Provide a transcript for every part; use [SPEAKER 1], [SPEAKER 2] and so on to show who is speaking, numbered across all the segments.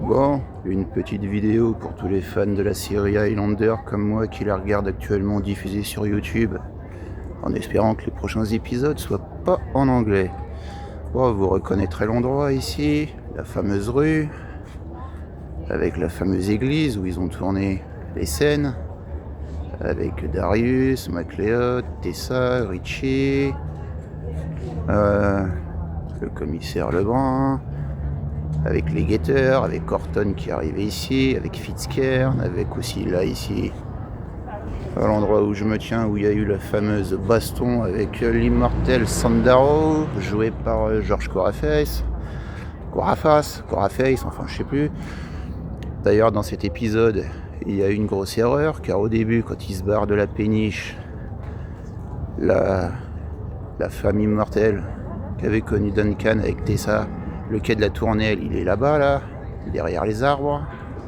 [SPEAKER 1] Bon, une petite vidéo pour tous les fans de la série Highlander comme moi qui la regardent actuellement diffusée sur YouTube, en espérant que les prochains épisodes soient pas en anglais. Bon, vous reconnaîtrez l'endroit ici, la fameuse rue, avec la fameuse église où ils ont tourné les scènes, avec Darius, MacLeod, Tessa, Richie, le commissaire Lebrun, avec les guetteurs, avec Corton qui arrivait ici, avec Fitzcairn, avec aussi là ici, à l'endroit où je me tiens, où il y a eu la fameuse baston avec l'immortel Sandaro, joué par George Coraface, enfin je sais plus. D'ailleurs dans cet épisode, il y a eu une grosse erreur, car au début quand il se barre de la péniche, la femme immortelle qu'avait connue Duncan avec Tessa, le quai de la Tournelle, il est là-bas, là, derrière les arbres,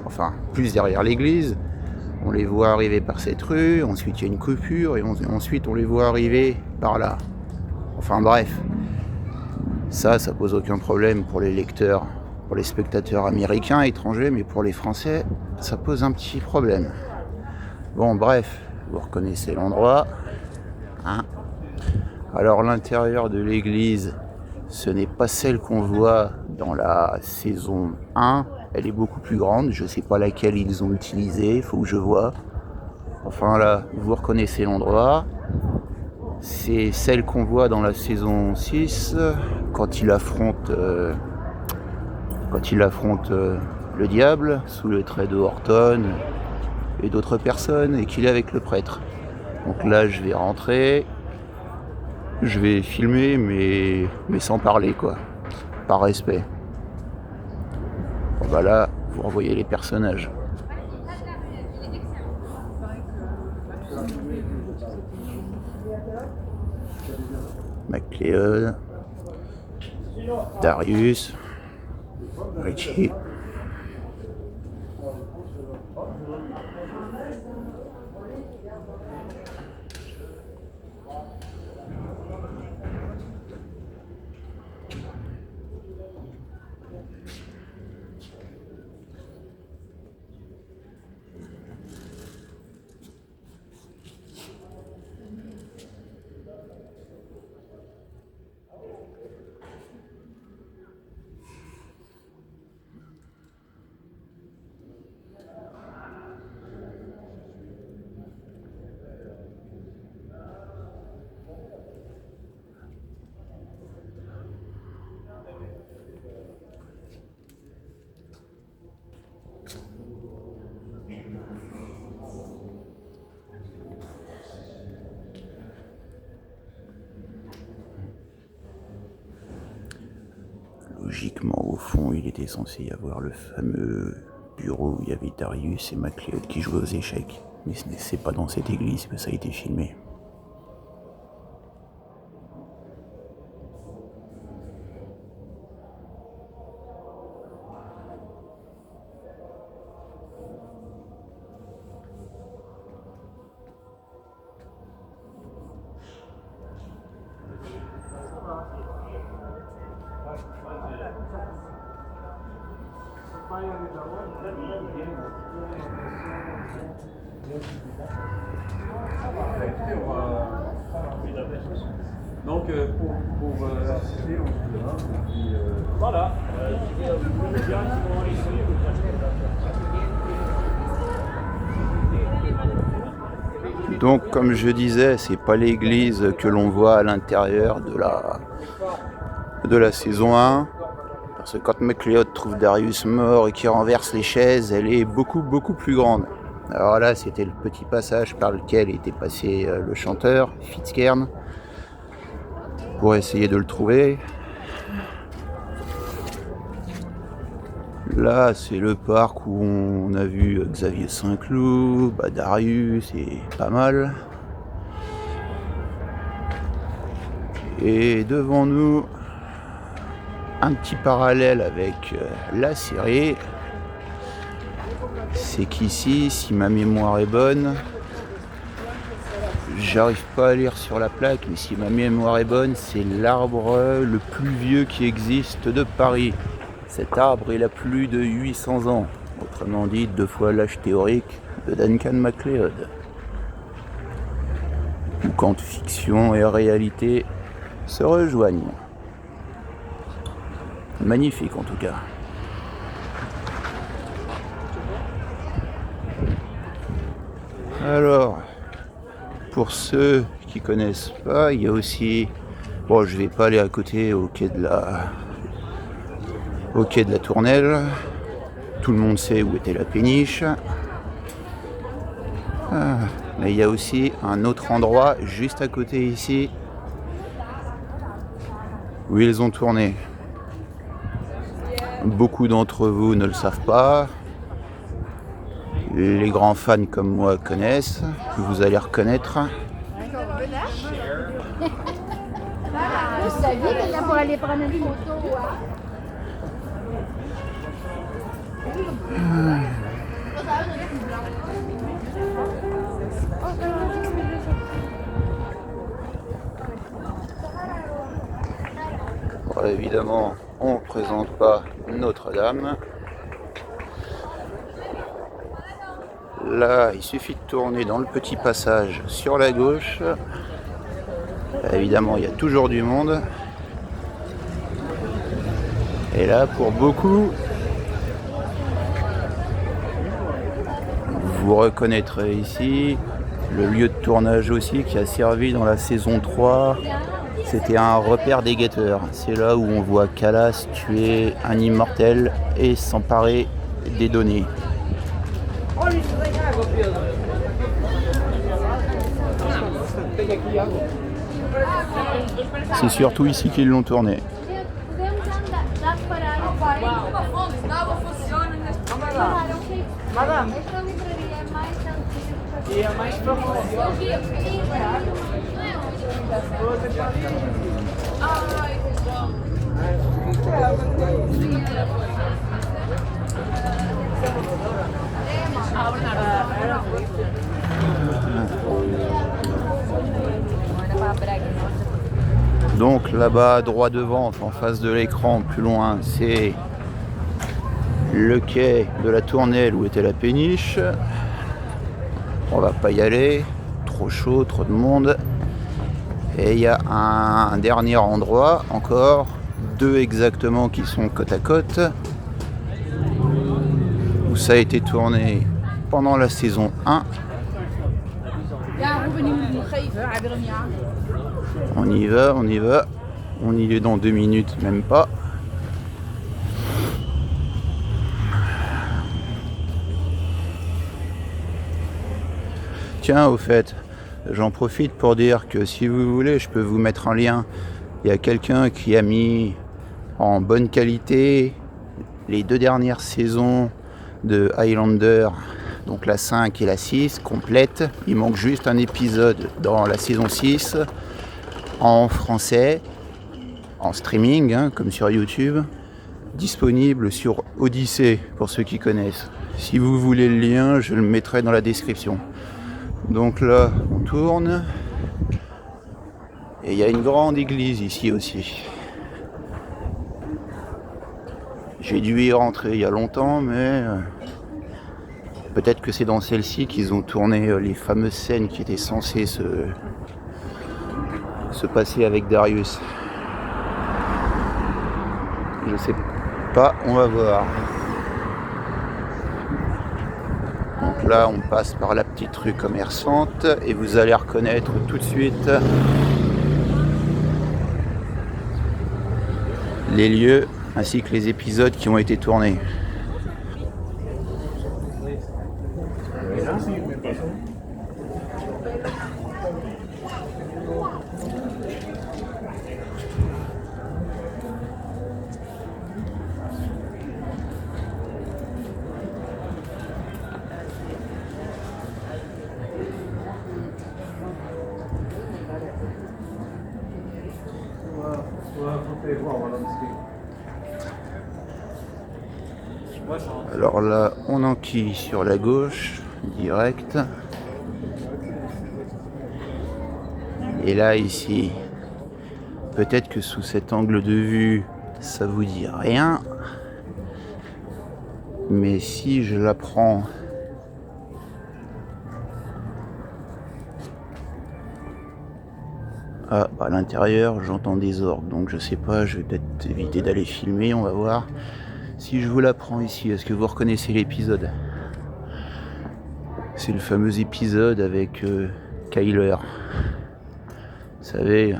[SPEAKER 1] enfin, plus derrière l'église. On les voit arriver par cette rue, ensuite il y a une coupure, et ensuite on les voit arriver par là. Enfin bref, ça pose aucun problème pour les lecteurs, pour les spectateurs américains, étrangers, mais pour les Français, ça pose un petit problème. Bon bref, vous reconnaissez l'endroit, hein. Alors l'intérieur de l'église, ce n'est pas celle qu'on voit dans la saison 1, elle est beaucoup plus grande, je ne sais pas laquelle ils ont utilisée, il faut que je vois. Enfin là, vous reconnaissez l'endroit, c'est celle qu'on voit dans la saison 6, quand il affronte le diable, sous le trait de Horton et d'autres personnes, et qu'il est avec le prêtre. Donc là, je vais rentrer. Je vais filmer, mais sans parler, quoi. Par respect. Bon, bah là, vous revoyez les personnages. MacLeod, Darius, Richie. Logiquement, au fond, il était censé y avoir le fameux bureau où il y avait Darius et MacLeod qui jouaient aux échecs. Mais c'est pas dans cette église que ça a été filmé.
[SPEAKER 2] Donc pour assister au cinéma, voilà.
[SPEAKER 1] Donc, comme je disais, c'est pas l'église que l'on voit à l'intérieur de la saison 1. Parce que quand MacLeod trouve Darius mort et qu'il renverse les chaises, elle est beaucoup plus grande. Alors là, c'était le petit passage par lequel était passé le chanteur, Fitzcairn, pour essayer de le trouver. Là, c'est le parc où on a vu Xavier Saint-Cloud, Darius, et pas mal. Et devant nous, un petit parallèle avec la série, c'est qu'ici, si ma mémoire est bonne, j'arrive pas à lire sur la plaque, mais si ma mémoire est bonne, c'est l'arbre le plus vieux qui existe de Paris. Cet arbre, il a plus de 800 ans, autrement dit 2 fois l'âge théorique de Duncan MacLeod. Ou quand fiction et réalité se rejoignent. Magnifique en tout cas. Alors, pour ceux qui connaissent pas, il y a aussi... Bon, je vais pas aller à côté au quai de la Tournelle. Tout le monde sait où était la péniche. Mais il y a aussi un autre endroit juste à côté ici où ils ont tourné. Beaucoup d'entre vous ne le savent pas. Les grands fans comme moi connaissent. Vous allez reconnaître.
[SPEAKER 3] Vous saviez que là pour aller prendre une moto,
[SPEAKER 1] Bon, évidemment, on ne présente pas Notre-Dame. Là, il suffit de tourner dans le petit passage sur la gauche. Évidemment, il y a toujours du monde. Et là, pour beaucoup, vous reconnaîtrez ici le lieu de tournage aussi qui a servi dans la saison 3. C'était un repère des guetteurs. C'est là où on voit Calas tuer un immortel et s'emparer des données. C'est surtout ici qu'ils l'ont tourné. Donc là-bas, droit devant, en face de l'écran, plus loin, c'est le quai de la Tournelle où était la péniche. On va pas y aller, trop chaud, trop de monde. Et il y a un dernier endroit, encore, 2 exactement qui sont côte à côte, où ça a été tourné pendant la saison 1. On y va, on y va. On y est dans 2 minutes, même pas. Tiens, au fait, j'en profite pour dire que si vous voulez, je peux vous mettre un lien. Il y a quelqu'un qui a mis en bonne qualité les 2 dernières saisons de Highlander, donc la 5 et la 6, complète. Il manque juste un épisode dans la saison 6, en français, en streaming, comme sur YouTube, disponible sur Odyssée, pour ceux qui connaissent. Si vous voulez le lien, je le mettrai dans la description. Donc là, on tourne. Et il y a une grande église ici aussi. J'ai dû y rentrer il y a longtemps, mais peut-être que c'est dans celle-ci qu'ils ont tourné les fameuses scènes qui étaient censées se passer avec Darius. Je sais pas, on va voir. Donc là, on passe par la petite rue commerçante et vous allez reconnaître tout de suite les lieux ainsi que les épisodes qui ont été tournés. Alors là, on enquille sur la gauche, direct. Et là, ici, peut-être que sous cet angle de vue, ça vous dit rien. Mais si je la prends à l'intérieur, j'entends des orgues, donc je sais pas, je vais peut-être éviter d'aller filmer, on va voir. Si je vous la prends ici, est-ce que vous reconnaissez l'épisode? C'est le fameux épisode avec Kyler. Vous savez,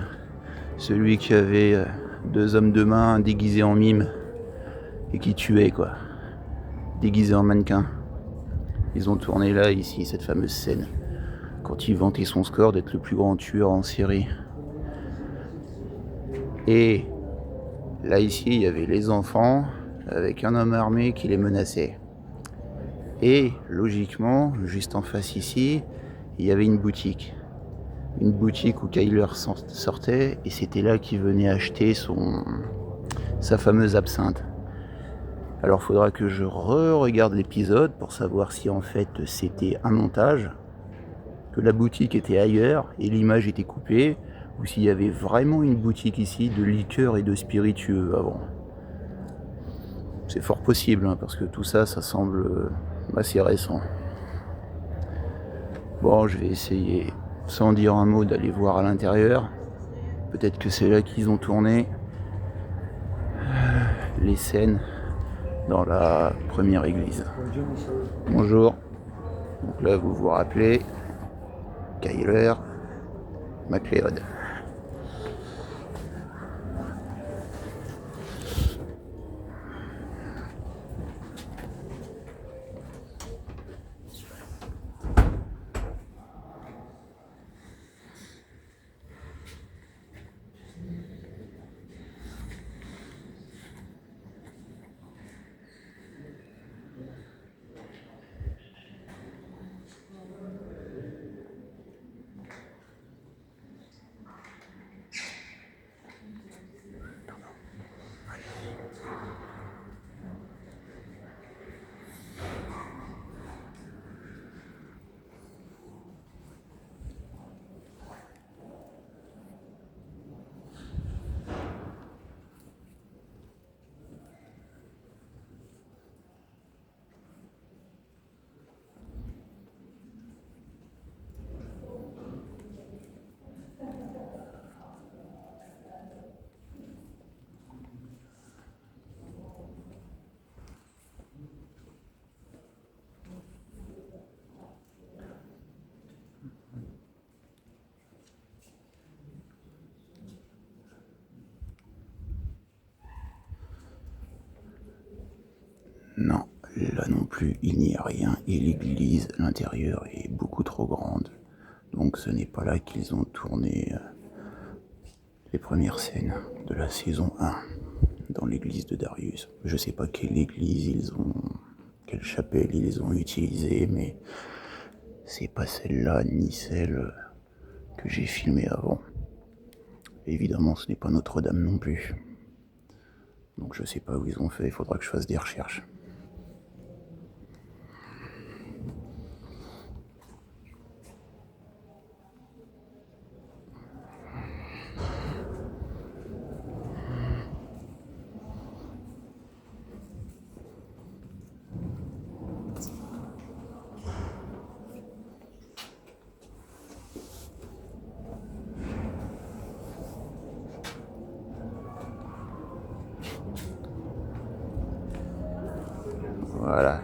[SPEAKER 1] celui qui avait 2 hommes de main déguisés en mime et qui tuait, quoi. Déguisés en mannequin. Ils ont tourné là, ici, cette fameuse scène, quand il vantait son score d'être le plus grand tueur en série. Et là, ici, il y avait les enfants avec un homme armé qui les menaçait. Et logiquement, juste en face ici, il y avait une boutique. Une boutique où Kyler sortait, et c'était là qu'il venait acheter sa fameuse absinthe. Alors faudra que je re-regarde l'épisode pour savoir si en fait c'était un montage, que la boutique était ailleurs et l'image était coupée, ou s'il y avait vraiment une boutique ici de liqueurs et de spiritueux avant. C'est fort possible, hein, parce que tout ça, ça semble assez récent. Bon, je vais essayer, sans dire un mot, d'aller voir à l'intérieur. Peut-être que c'est là qu'ils ont tourné les scènes dans la première église. Bonjour. Donc là, vous vous rappelez, Kyler MacLeod. Non, là non plus, il n'y a rien. Et l'église, l'intérieur est beaucoup trop grande. Donc ce n'est pas là qu'ils ont tourné les premières scènes de la saison 1, dans l'église de Darius. Je sais pas quelle église quelle chapelle ils ont utilisée, mais c'est pas celle-là, ni celle que j'ai filmée avant. Évidemment, ce n'est pas Notre-Dame non plus. Donc je sais pas où ils ont fait, il faudra que je fasse des recherches. Voilà,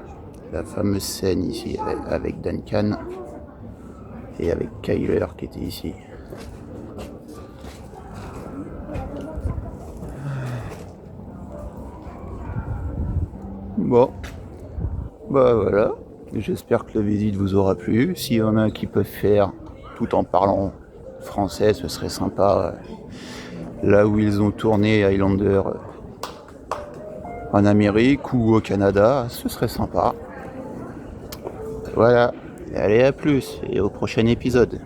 [SPEAKER 1] la fameuse scène ici avec Duncan et avec Kyler qui était ici. Bon, bah voilà, j'espère que la visite vous aura plu. S'il y en a qui peuvent faire tout en parlant français, ce serait sympa. Là où ils ont tourné Highlander en Amérique ou au Canada, ce serait sympa. Voilà, allez à plus et au prochain épisode.